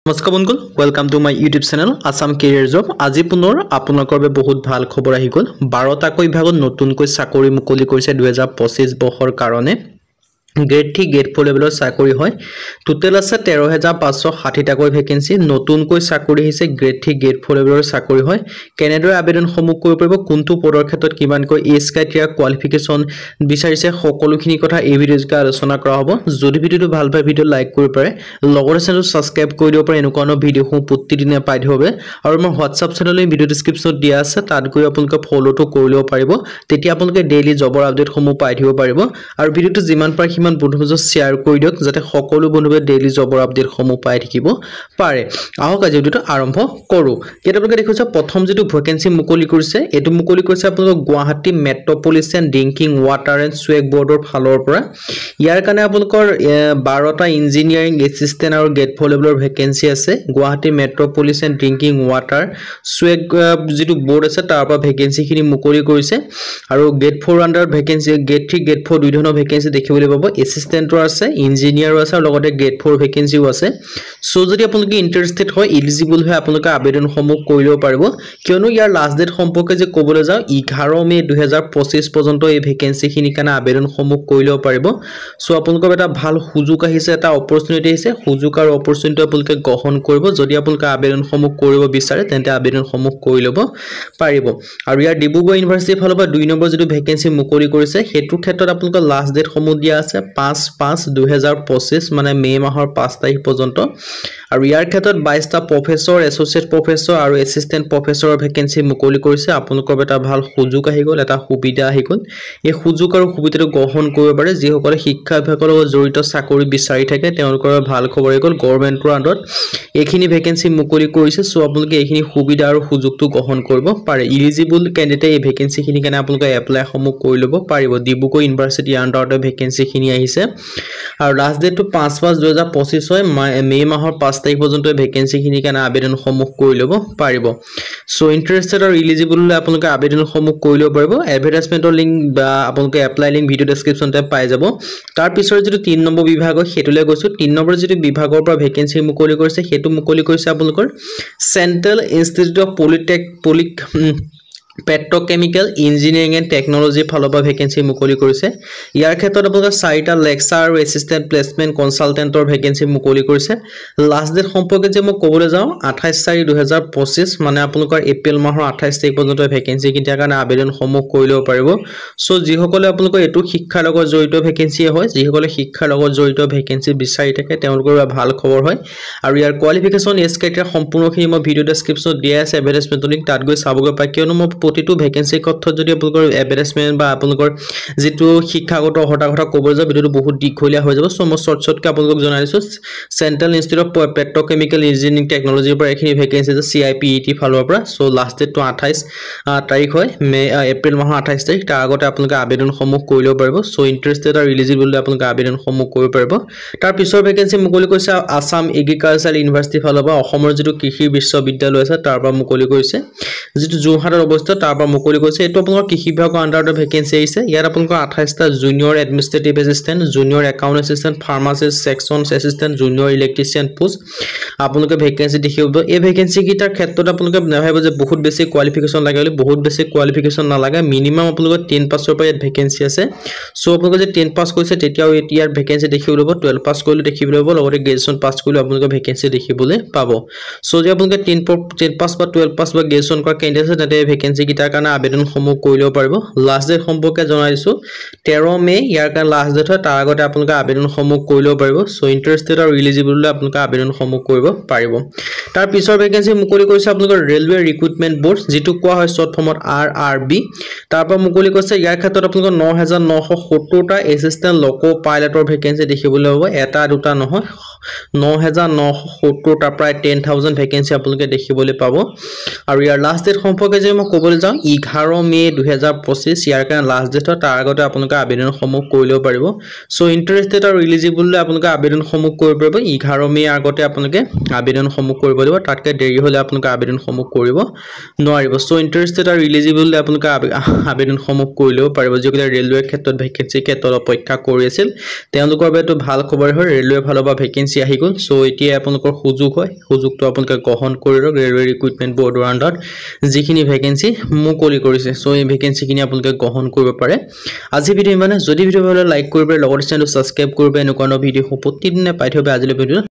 নমস্কাৰ বন্ধুসকল welcome to my YouTube channel Assam career job আজি পুনৰ আপোনালোকৰ বাবে বহুত ভাল খবৰ আহি গল 12টাকৈ বিভাগত নতুনকৈ চাকৰি মুকলি কৰিছে 2025 বৰ্ষৰ কাৰণে গ্ৰেড 3 গ্ৰেড 4 লেভেলৰ চাকৰি হয় টোটাল আছে 13560 টাকৈ ভ্যাকেন্সি নতুনকৈ চাকৰি হৈছে গ্ৰেড 3 গ্ৰেড 4 লেভেলৰ চাকৰি হয় কেনেদৰে আবেদন সমূহ কৰিব পাৰিব কোনটো পদৰ ক্ষেত্ৰত কিমানকৈ এজ ক্ৰাইটেৰিয়া কোৱালিফিকেশন বিচাৰিছে সকলোখিনি কথা এই ভিডিঅ'ত আলোচনা কৰা হ'ব যদি ভিডিঅ'টো ভাল পায় ভিডিঅ লাইক কৰিব পাৰে লগতে চেনেলটো সাবস্ক্ৰাইব কৰি দিব পাৰে এনেকুৱা ভিডিঅ'সমূহ প্ৰতিদিনে পাই থাকিব আৰু মোৰ WhatsApp চেনেললৈ ভিডিঅ' ডেসক্ৰিপচনত দিয়া আছে তাত গৈ আপোনালোকে ফলোটো কৰি লব পাৰিব তেতিয়া আপোনালোকে ডেইলি জবৰ আপডেটসমূহ পাই থাকিব পাৰিব আৰু ভিডিঅ'টো যিমান পাৰে কিমান বন্ধুবৰ্গ শেয়াৰ কৰি দিয়ক যাতে সকলো বন্ধুৱে ডেইলি জবৰ আপডেটসমূহ পাই থাকিব পাৰে আহক আজি ভিডিঅ'টো আৰম্ভ কৰো কেতিয়াবা দেখিছে প্ৰথম যেটো ভ্যাকেন্সি মুকলি কৰিছে এটো মুকলি কৰিছে আপোনালোক Guwahati metropolitan drinking water and সুৱেগ বৰ্ডৰ ফালৰ পৰা ইয়াৰ কাৰণে আপোনালোকৰ 12টা ইঞ্জিনিয়াৰিং এসিস্টেন্ট আৰু গ্ৰেড 4 লেভেলৰ ভ্যাকেন্সি আছে গুৱাহাটী মেট্ৰপলিটান ড্ৰিংকিং ৱাটাৰ সুৱেগ যেটো বৰ্ড আছে তাৰ পৰা ভ্যাকেন্সি খিনি মুকলি কৰিছে আৰু grade 4 under vacancy grade 3 grade 4 দুই ধৰণৰ ভ্যাকেন্সি দেখিবলৈ পাব এসিস্টেন্টৰ আছে ইঞ্জিনিয়াৰ আছে আৰু লগতে গ্ৰেড 4 ভ্যাকেন্সিও আছে সো যদি আপোনালোকে ইন্টাৰেস্টেড হয় এলিজিবল হয় আপোনালোকে আবেদনসমূহ কৰি লব পাৰিব কিয়নো ইয়াৰ লাষ্ট ডেট সম্পৰ্কে যে ক'বলৈ যাও 11 মে 2025 পৰ্যন্ত এই ভ্যাকেন্সি খিনি কাৰণে আবেদনসমূহ কৰি লব পাৰিব সো আপোনালোকৰ এটা ভাল সুযোগ আহিছে এটা অপৰচুনিটি আহিছে সুযোগ আৰু অপৰচুনিটি আপোনালোকে গ্ৰহণ কৰিব যদি আপোনালোকে আবেদনসমূহ কৰিব বিচাৰে তেন্তে আবেদনসমূহ কৰি লব পাৰিব আৰু ইয়াৰ ডিব্ৰুগড় ইউনিভাৰ্চিটিৰ ফালৰ পৰা 2 নম্বৰ যেটো ভ্যাকেন্সি মুকলি কৰিছে হেতু ক্ষেত্ৰত আপোনালোকৰ লাষ্ট ডেট সমূহ দিয়া আছে 5/5/2025 মানে মে মাহৰ 5 তাৰিখ পৰ্যন্ত আৰু ইয়াৰ ক্ষেত্ৰত 22টা প্ৰফেসৰ এসোসিয়েট প্ৰফেসৰ আৰু এসিস্টেন্ট প্ৰফেসৰৰ ভ্যাকেন্সি মুকলি কৰিছে আপোনালোকৰ এটা ভাল সুযোগ আহি গল এটা সুবিধা আহি গল এই সুযোগ আৰু সুবিধাটো গ্ৰহণ কৰিব পাৰে যিসকলে শিক্ষা বিভাগৰ লগত জড়িত চাকৰি বিচাৰি থাকে তেওঁলোকৰ ভাল খবৰ আহি গল গভৰ্ণমেণ্টৰ আণ্ডাৰত এইখিনি ভ্যাকেন্সি মুকলি কৰিছে সো আপোনালোকে এইখিনি সুবিধা আৰু সুযোগটো গ্ৰহণ কৰিব পাৰে এলিজিবল ক্যান্ডিডেট এই ভ্যাকেন্সি খিনি কাৰণে আপোনালোকে এপ্লাই সমূহ কৰি লব পাৰিব ডিব্ৰুগড় ইউনিভাৰ্চিটি আণ্ডাৰতে ভ্যাকেন্সি খিনি আহিছে আৰু লাষ্ট ডেটটো 5/5/2025 হয় মে মাহৰ 5 তাৰিখ পৰ্যন্ত ভ্যাকেন্সি খিনি কাৰণে আবেদনসমূহ কৰি লব পাৰিব সো ইন্টাৰেস্টেড আৰু এলিজিবল হলে আপোনালোকে আবেদনসমূহ কৰি লব পাৰিব এডভাৰটাইজমেন্টৰ লিংক বা আপোনালোকে এপ্লাই লিংক ভিডিও ডেসক্ৰিপচনতে পাই যাব তাৰ পিছৰ যেটো 3 নম্বৰ বিভাগ হেতুলে গৈছো 3 নম্বৰ যেটো বিভাগৰ পৰা ভ্যাকেন্সি মুকলি কৰিছে হেতু মুকলি কৰিছে আপোনালোকৰ central institute of petrochemical engineering and technology ফালৰ পৰা ভ্যাকেন্সি মুকলি কৰিছে ইয়াৰ ক্ষেত্ৰত আপোনালোকে 4টা লেকচাৰ আৰু এসিস্টেন্ট প্লেসমেন্ট কনসালটেন্টৰ ভ্যাকেন্সি মুকলি কৰিছে লাষ্ট ডেট সম্পৰ্কে যে মই ক'বলৈ যাও 28/4/2025 মানে আপোনালোকৰ এপ্ৰিল মাহৰ 28 তাৰিখ পৰ্যন্ত ভ্যাকেন্সি কিটাৰ কাৰণে আবেদনসমূহ কৰি লব পাৰিব সো যিসকলে আপোনালোকৰ এটো শিক্ষাৰ লগত জড়িত ভ্যাকেন্সি হয় যিসকলে শিক্ষাৰ লগত জড়িত ভ্যাকেন্সি বিচাৰি থাকে তেওঁলোকৰ ভাল খবৰ হয় আৰু ইয়াৰ কোৱালিফিকেশন এজ ক্ৰাইটেৰিয়া সম্পূৰ্ণখিনি মই ভিডিও ডেসক্ৰিপচনত দিয়া আছে এডভাৰটাইজমেন্ট লিংক তাত গৈ চাবগৈ পায় কিয়নো মই প্ৰতিটো ভ্যাকেন্সি কথা যদি আপোনালোকৰ এডভাৰটাইজমেন্ট বা আপোনালোকৰ যেটো শিক্ষাগত অৰ্হতা কথা ক'বলৈ যাও ভিডিওটো বহুত দীঘলীয়া হৈ যাব সো মই শৰ্টকে আপোনালোকক জনাইছো central institute of petrochemical engineering টেকনলজিৰ পৰা এখিনি ভ্যাকেন্সি আছে CIPET ফালৰ পৰা সো লাষ্ট ডেটটো 28 তাৰিখ হয় এপ্ৰিল মাহৰ 28 তাৰিখ তাৰ আগতে আপোনালোকে আবেদনসমূহ কৰি লব পাৰিব সো ইন্টাৰেস্টেড আৰু এলিজিবল আপোনালোকে আবেদনসমূহ কৰিব পাৰিব তাৰ পিছৰ ভ্যাকেন্সি মুকলি কৰিছে আসাম এগ্ৰিকালচাৰ ইউনিভাৰ্চিটি ফালৰ পৰা অসমৰ যেটো কৃষি বিশ্ববিদ্যালয় আছে তাৰ পৰা মুকলি কৰিছে যেটো যোৰহাটৰ অৱস্থিত তাৰ পৰা মুকলি কৰিছে এটো আপোনালোকৰ কৃষি বিভাগৰ আণ্ডাৰত ভ্যাকেন্সি আহিছে ইয়াত আপোনালোকৰ 28টা junior administrative assistant junior account assistant pharmacist section assistant junior electrician post আপোনালোকে ভ্যাকেন্সি দেখিব এই ভ্যাকেন্সি কিটাৰ ক্ষেত্ৰত আপোনালোকে ভাবিব যে বহুত বেছি কোৱালিফিকেশন লাগে বুলি বহুত বেছি কোৱালিফিকেশন নালাগে মিনিমাম আপোনালোকৰ 10 পাছৰ পৰা ভ্যাকেন্সি আছে সো আপোনালোকে যে 10 পাছ কৰিছে তেতিয়াও ইয়াৰ ভ্যাকেন্সি দেখিবলৈ পাব 12 পাছ কৰিলে দেখিবলৈ পাব লগতে গ্ৰেজুৱেচন পাছ কৰিলে আপোনালোকে ভ্যাকেন্সি দেখিবলৈ পাব সো যে আপোনালোকে 10 পাছ বা 12 পাছ বা গ্ৰেজুৱেচন কৰা ক্যান্ডিডেট আছে তাতে ভ্যাকেন্সি কিটাৰ কাৰণে আবেদনসমূহ কৰি লব পাৰিব লাষ্ট ডেট সম্পৰ্কে জনাইছো 13 মে ইয়াৰ কাৰণে লাষ্ট ডেট হয় তাৰ আগতে আপোনালোকে আবেদনসমূহ কৰি লব পাৰিব সো ইন্টাৰেস্টেড আৰু এলিজিবল হলে আপোনালোকে আবেদনসমূহ কৰিব পাৰিব তাৰ পিছৰ ভ্যাকেন্সি মুকলি কৰিছে আপোনালোকৰ ৰেলৱে ৰিক্ৰুটমেন্ট বোৰ্ড যেটো কোৱা হয় শৰ্ট ফৰ্মত RRB তাৰ পৰা মুকলি কৰিছে ইয়াৰ ক্ষেত্ৰত আপোনালোকৰ 9970টা এসিস্টেন্ট লোকো পাইলটৰ ভ্যাকেন্সি দেখিবলৈ পাব এটা দুটা নহয় 9970টা প্ৰায় 10000 ভ্যাকেন্সি আপোনালোকে দেখিবলৈ পাব আৰু ইয়াৰ লাষ্ট ডেট সম্পৰ্কে যে মই ক'বলৈ যাও 11 মে 2025 ইয়াৰ কাৰণে লাষ্ট ডেট তাৰ আগতে আপোনালোকে আবেদনসমূহ কৰি লব পাৰিব সো ইন্টাৰেস্টেড আৰু এলিজিবল আপোনালোকে আবেদনসমূহ কৰিব পাৰিব 11 মে আগতে আপোনালোকে আবেদনসমূহ কৰিব লাগিব তাতকৈ দেৰি হলে আপোনালোকে আবেদনসমূহ কৰিব নোৱাৰিব সো ইন্টাৰেস্টেড আৰু এলিজিবল আপোনালোকে আবেদনসমূহ কৰি লব পাৰিব যিসকলে ৰেলৱেৰ ক্ষেত্ৰত ভ্যাকেন্সি ক্ষেত্ৰত অপেক্ষা কৰি আছিল তেওঁলোকৰ বাবে ভাল খবৰ হয় ৰেলৱে ফালৰ পৰা ভ্যাকেন্সি ভেকেন্সি আহি গ'ল সো এতিয়া আপোনালোকৰ সুযোগ হয় সুযোগটো আপোনালোকে গ্ৰহণ কৰি লওক ৰেলৱে ৰিক্ৰুটমেণ্ট বৰ্ডৰ আণ্ডাৰত যিখিনি ভেকেন্সি মুকলি কৰিছে সো এই ভেকেন্সিখিনি আপোনালোকে গ্ৰহণ কৰিব পাৰে আজি ভিডিঅ' মানে যদি ভিডিঅ' ভাল লাইক কৰিব লগতে চেনেলটো সাবস্ক্ৰাইব কৰিব এনেকুৱা ভিডিঅ' প্ৰতিদিনে পাই থাকিব আজিলৈ ভিডিঅ'